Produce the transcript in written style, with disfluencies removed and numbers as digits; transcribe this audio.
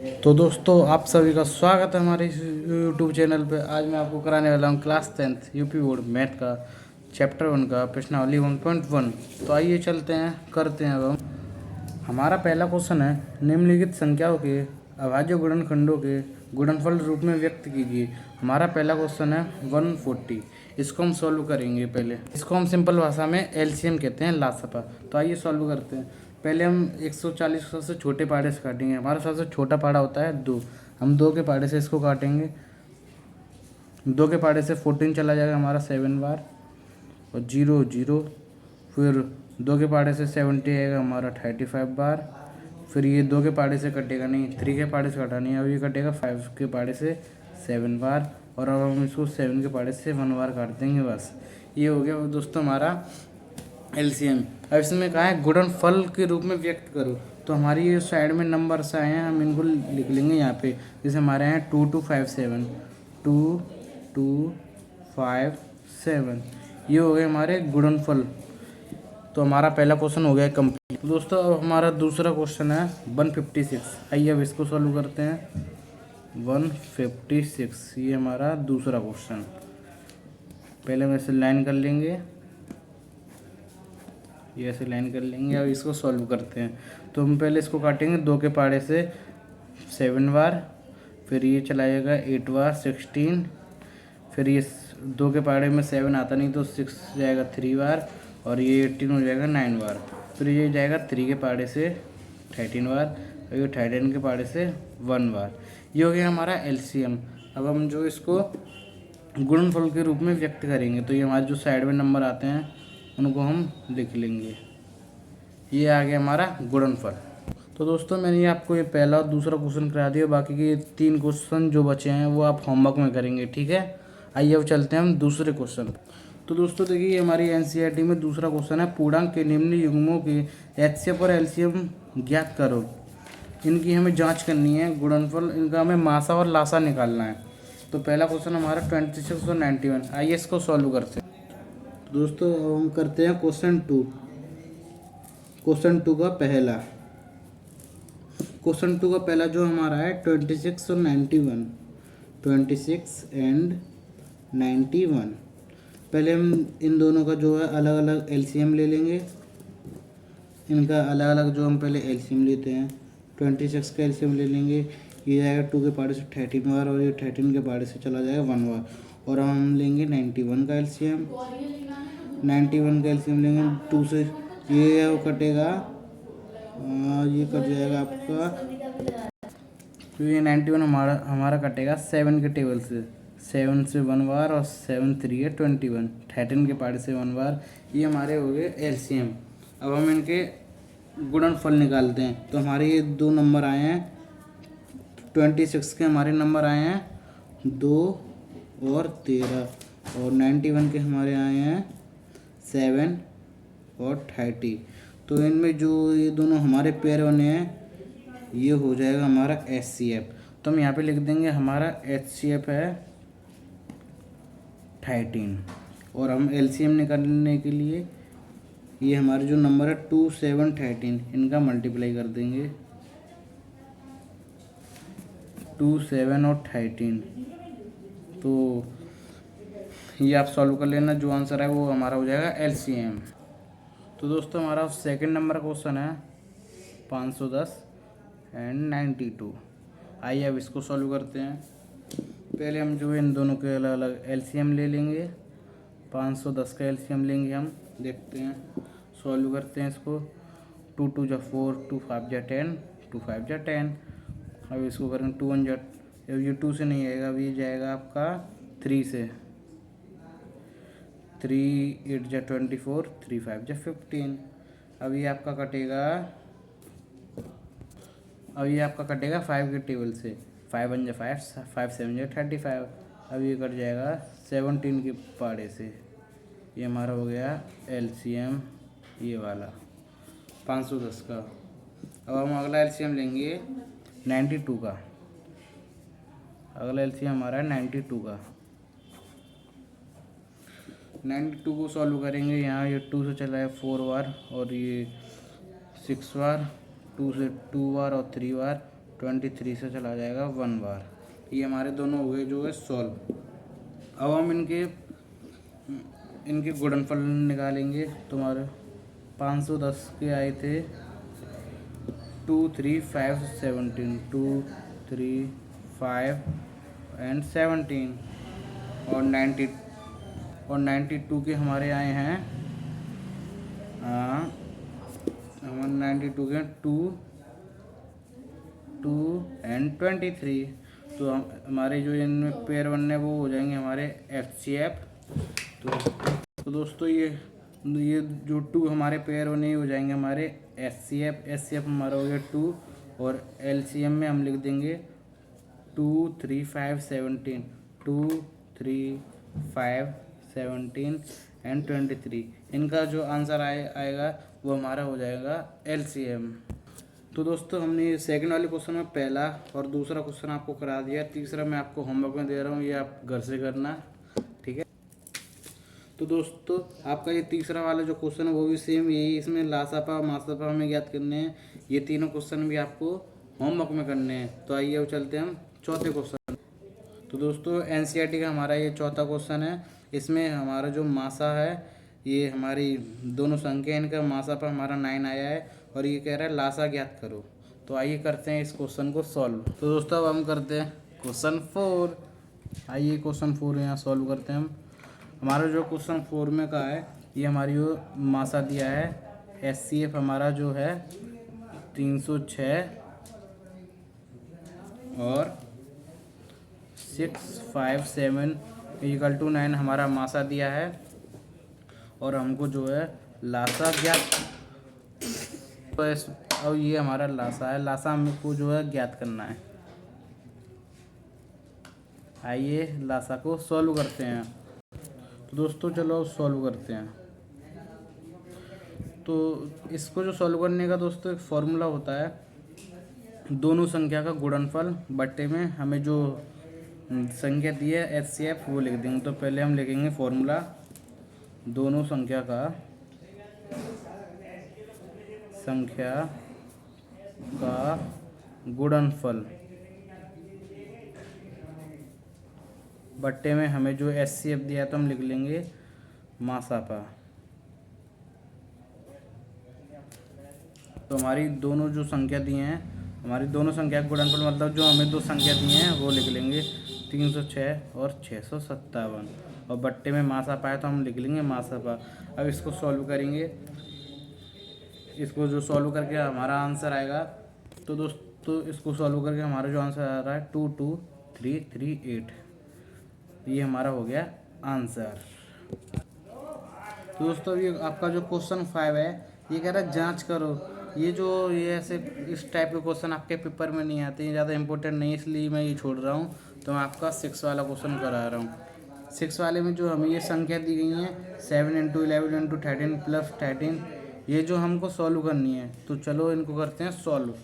तो दोस्तों आप सभी का स्वागत है हमारे इस यूट्यूब चैनल पे। आज मैं आपको कराने वाला हूँ class 10th UP board math का चैप्टर 1 का प्रश्नावली 1.1। तो आइए चलते हैं करते हैं। अब हम हमारा पहला क्वेश्चन है, निम्नलिखित संख्याओं के अभाज्य गुणनखंडों के गुणनफल रूप में व्यक्त कीजिए। हमारा पहला क्वेश्चन है 140। इसको हम सॉल्व करेंगे। पहले इसको हम सिंपल भाषा में एलसीएम कहते हैं, लासपा। तो आइए सॉल्व करते हैं। पहले हम 140 को सबसे छोटे पाड़े से काटेंगे। हमारा सबसे छोटा पाड़ा होता है 2। हम 2 के पाड़े से इसको काटेंगे। 2 के पाड़े से 14 चला जाएगा हमारा 7 बार, और 0 0। फिर 2 के पाड़े से 70 आएगा हमारा 35 बार। फिर ये 2 के पाड़े से कटेगा नहीं, 3 के पाड़े से कटा नहीं, अब ये कटेगा 5 के पाड़े से 7 बार। और अब हम इसको 7 के पाड़े से 1 बार काट देंगे। बस ये हो गया दोस्तों हमारा एलसीएम। अब इसमें कहा है गुणनफल के रूप में व्यक्त करो। तो हमारी ये साइड में नंबर्स आए हैं, हम इनको लिख लेंगे यहाँ पे। जैसे हमारे हैं 2 2 5 7, 2 2 5 7। ये हो गए हमारे गुणनफल। तो हमारा पहला क्वेश्चन हो गया कंप्लीट। तो दोस्तों अब हमारा दूसरा क्वेश्चन है 156। आइए अब इसको सॉल्व करते हैं। 156 ये हमारा दूसरा क्वेश्चन। पहले हम इसे लाइन कर लेंगे, ये ऐसे लाइन कर लेंगे। अब इसको सॉल्व करते हैं। तो हम पहले इसको काटेंगे 2 के पाड़े से 7 बार। फिर ये चला जाएगा 8 बार 16। फिर ये 2 के पाड़े में 7 आता नहीं तो 6 जाएगा 3 बार, और ये 18 हो जाएगा 9 बार। फिर ये जाएगा 3 के पाड़े से 13 बार, और ये 13 के पाड़े से 1 बार। ये हो गया हमारा एलसीएम। अब हम जो इसको गुणनफल के रूप में व्यक्त करेंगे, तो ये हमारे जो साइड में नंबर आते हैं उनको हम लिख लेंगे। ये आ गया हमारा गुणनफल। तो दोस्तों मैंने आपको ये पहला और दूसरा क्वेश्चन करा दिया। बाकी के 3 क्वेश्चन जो बचे हैं वो आप होमवर्क में करेंगे, ठीक है। आइए अब चलते हैं हम दूसरे क्वेश्चन। तो दोस्तों देखिए, ये हमारी एनसीईआरटी में दूसरा क्वेश्चन है, पूर्णांक के निम्न युग्मों के एचसीएफ और एलसीएम ज्ञात करो। इनकी हमें जांच करनी है, गुणनफल इनका हमें मासा और लासा निकालना है। तो पहला क्वेश्चन हमारा 26 और 91। आइए इसको सॉल्व करते हैं। दोस्तों हम करते हैं क्वेश्चन 2। क्वेश्चन 2 का पहला जो हमारा है 26 और 91। 26 एंड 91। पहले हम इन दोनों का जो है अलग अलग एलसीएम ले लेंगे। इनका अलग अलग जो हम पहले एलसीएम लेते हैं, 26 का एलसीएम ले लेंगे। ये जाएगा 2 के पाड़े से 13 बार, और ये 13 के पाड़े से चला जाएगा 1 बार। और हम लेंगे 91 का एलसीएम। 91 का एलसीएम लेंगे 2 से, ये वो कटेगा, ये कट जाएगा आपका। तो ये 91 हमारा कटेगा 7 के टेबल से। 7 से 1 बार, और 7 3 है 21। 13 के पाड़े से 1 बार। ये हमारे हो गए एलसीएम। अब हम इनके गुणनफल निकालते हैं। तो हमारे ये 2 नंबर आए हैं, 26 के हमारे नंबर आए हैं 2 और 13, और 91 के हमारे आए हैं 7 और 30। तो इनमें जो ये दोनों हमारे पेयर बने हैं, ये हो जाएगा हमारा एचसीएफ। तो हम यहाँ पे लिख देंगे हमारा एचसीएफ है 13। और हम एलसीएम निकालने के लिए ये हमारे जो नंबर है 2 7 13, इनका मल्टीप्लाई कर देंगे। 2 7 और 13। तो ये आप सॉल्व कर लेना, जो आंसर है वो हमारा हो जाएगा एलसीएम। तो दोस्तों हमारा सेकंड नंबर क्वेश्चन है 510 एंड 92। आइए अब इसको सॉल्व करते हैं। पहले हम जो इन दोनों के अलग अलग एलसीएम ले लेंगे। 510 का एलसीएम लेंगे हम, देखते हैं सॉल्व करते हैं इसको। 2 2 जा 4, 2 5 जा 10, 2 5 जा 10। अब इसको करेंगे 2 1 जा, अब ये 2 से नहीं आएगा, अब ये जाएगा आपका 3 से। 3 8 जा 24, 3 5 जा 15। अब ये आपका कटेगा, 5 के टेबल से। 5 1 जा 5, 5 7 जा 35। अब ये कट जाएगा 17 के पाड़े से। ये हमारा हो गया एलसीएम, ये वाला 510 का। अब हम अगला एलसीएम लेंगे 92 का। अगला एलसीएम हमारा है 92 का। 92 को सॉल्व करेंगे। यहाँ ये 2 से चला है 4 बार, और ये 6 बार, 2 से 2 बार और 3 बार, 23 से चला जाएगा 1 बार। ये हमारे दोनों हो गए जो है सॉल्व। अब हम इनके गुणनफल निकालेंगे। तुम्हारे 510 के आए थे 2 3 5 17, 2 3 5 एंड 17 और 92 के हमारे आए हैं हमारे 92 के 2 2 एंड 23। तो हमारे जो इनमें पेयर बनने वो हो जाएंगे हमारे FCF। तो दोस्तों ये जो 2 हमारे पेयर बने हो जाएंगे हमारे SCF हमारा हो गया 2 और LCM में हम लिख देंगे 2 3 5 17, 2 3 5 17 एंड 23। इनका जो आंसर आएगा वो हमारा हो जाएगा LCM। तो दोस्तों हमने सेकंड वाले क्वेश्चन में पहला और दूसरा क्वेश्चन आपको करा दिया, तीसरा मैं आपको होमवर्क में दे रहा हूँ, ये आप घर से करना, ठीक है। तो दोस्तों आपका ये तीसरा वाला जो क्वेश्चन है वो भी सेम यही, इसमें लासापा मासापा हमें ज्ञात करने हैं। ये तीनों क्वेश्चन भी आपको होमवर्क में करने हैं। तो आइए अब चलते हैं हम चौथे क्वेश्चन। तो दोस्तों NCERT का हमारा ये चौथा क्वेश्चन है। इसमें हमारा जो मासा है, ये हमारी दोनों संख्या, इनका मासा पर हमारा 9 आया है और ये कह रहा है लासा ज्ञात करो। तो आइए करते हैं इस क्वेश्चन को सॉल्व। तो दोस्तों अब हम करते हैं क्वेश्चन 4। आइए क्वेश्चन 4 यहाँ सॉल्व करते हैं हम। हमारा जो क्वेश्चन 4 में का है, ये हमारी जो मासा दिया है SCF हमारा जो है 306 और 657 = 9 हमारा मासा दिया है और हमको जो है लासा ज्ञात। तो अब ये हमारा लासा है, लासा हमको जो है ज्ञात करना है। आइए लासा को सॉल्व करते हैं। तो दोस्तों चलो सॉल्व करते हैं। तो इसको जो सॉल्व करने का दोस्तों एक फॉर्मूला होता है, दोनों संख्या का गुणनफल बट्टे में हमें जो संख्या दी है SCF वो लिख देंगे। तो पहले हम लिखेंगे फॉर्मूला, दोनों संख्या का गुणनफल बट्टे में हमें जो SCF दिया तो हम लिख लेंगे मासापा। तो हमारी दोनों जो संख्या दी हैं, हमारी दोनों संख्या का गुणनफल मतलब जो हमें दो संख्या दी हैं वो लिख लेंगे 306 और 657 और बट्टे में मासापा है तो हम लिख लेंगे मासापा। अब इसको सॉल्व करेंगे, इसको जो सॉल्व करके हमारा आंसर आएगा। तो दोस्तों इसको सॉल्व करके हमारा जो आंसर आ रहा है 22338, ये हमारा हो गया आंसर। तो दोस्तों ये आपका जो क्वेश्चन 5 है, ये कह रहा है जांच करो। ये ऐसे इस टाइप के क्वेश्चन आपके पेपर में नहीं आते, ये ज़्यादा इंपॉर्टेंट नहीं, इसलिए मैं ये छोड़ रहा हूँ। तो मैं आपका 6 वाला क्वेश्चन करा रहा हूँ। 6 वाले में जो हमें ये संख्या दी गई हैं 7 × 11 × 13 + 13, ये जो हमको सॉल्व करनी है। तो चलो इनको करते हैं सॉल्व।